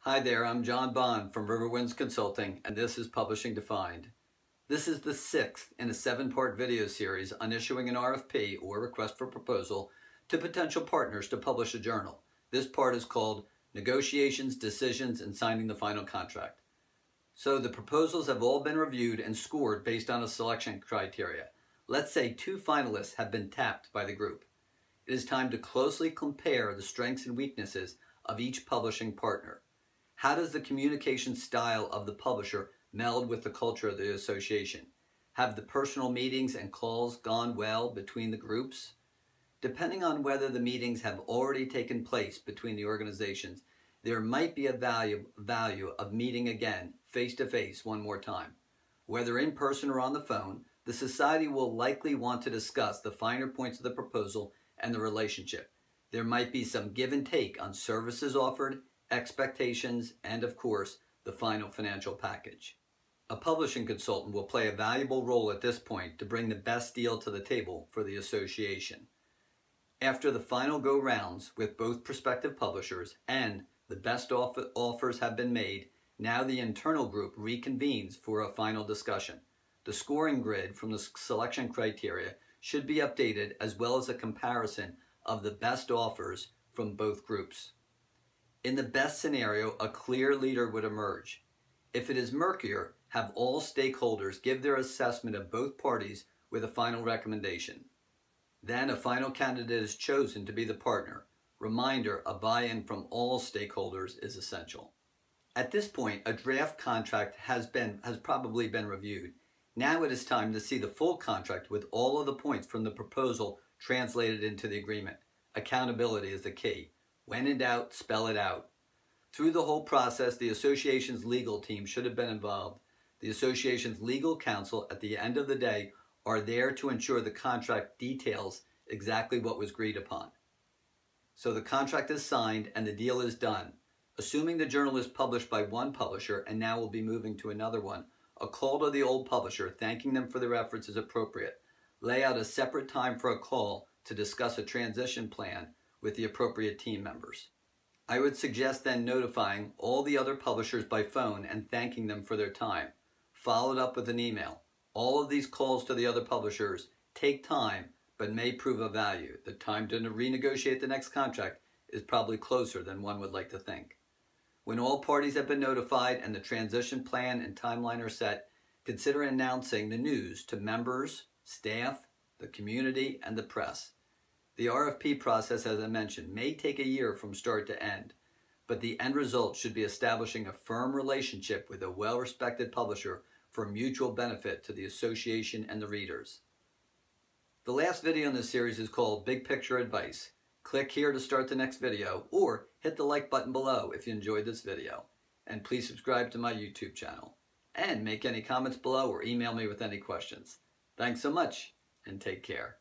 Hi there, I'm John Bond from Riverwinds Consulting, and this is Publishing Defined. This is the 6th in a 7-part video series on issuing an RFP or request for proposal to potential partners to publish a journal. This part is called Negotiations, Decisions, and Signing the Final Contract. So the proposals have all been reviewed and scored based on a selection criteria. Let's say 2 finalists have been tapped by the group. It is time to closely compare the strengths and weaknesses of each publishing partner. How does the communication style of the publisher meld with the culture of the association? Have the personal meetings and calls gone well between the groups? Depending on whether the meetings have already taken place between the organizations, there might be a value of meeting again face-to-face one more time. Whether in person or on the phone, the society will likely want to discuss the finer points of the proposal and the relationship. There might be some give and take on services offered, expectations, and of course, the final financial package. A publishing consultant will play a valuable role at this point to bring the best deal to the table for the association. After the final go-rounds with both prospective publishers and the best offers have been made, now the internal group reconvenes for a final discussion. The scoring grid from the selection criteria should be updated, as well as a comparison of the best offers from both groups. In the best scenario, a clear leader would emerge. If it is murkier, have all stakeholders give their assessment of both parties with a final recommendation. Then a final candidate is chosen to be the partner. Reminder, a buy-in from all stakeholders is essential. At this point, a draft contract has probably been reviewed. Now it is time to see the full contract with all of the points from the proposal translated into the agreement. Accountability is the key. When in doubt, spell it out. Through the whole process, the association's legal team should have been involved. The association's legal counsel, at the end of the day, are there to ensure the contract details exactly what was agreed upon. So the contract is signed and the deal is done. Assuming the journal is published by one publisher and now will be moving to another one, a call to the old publisher thanking them for their efforts is appropriate. Lay out a separate time for a call to discuss a transition plan with the appropriate team members. I would suggest then notifying all the other publishers by phone and thanking them for their time, followed up with an email. All of these calls to the other publishers take time, but may prove of value. The time to renegotiate the next contract is probably closer than one would like to think. When all parties have been notified and the transition plan and timeline are set, consider announcing the news to members, staff, the community, and the press. The RFP process, as I mentioned, may take a year from start to end, but the end result should be establishing a firm relationship with a well-respected publisher for mutual benefit to the association and the readers. The last video in this series is called Big Picture Advice. Click here to start the next video, or hit the like button below if you enjoyed this video. And please subscribe to my YouTube channel. And make any comments below or email me with any questions. Thanks so much, and take care.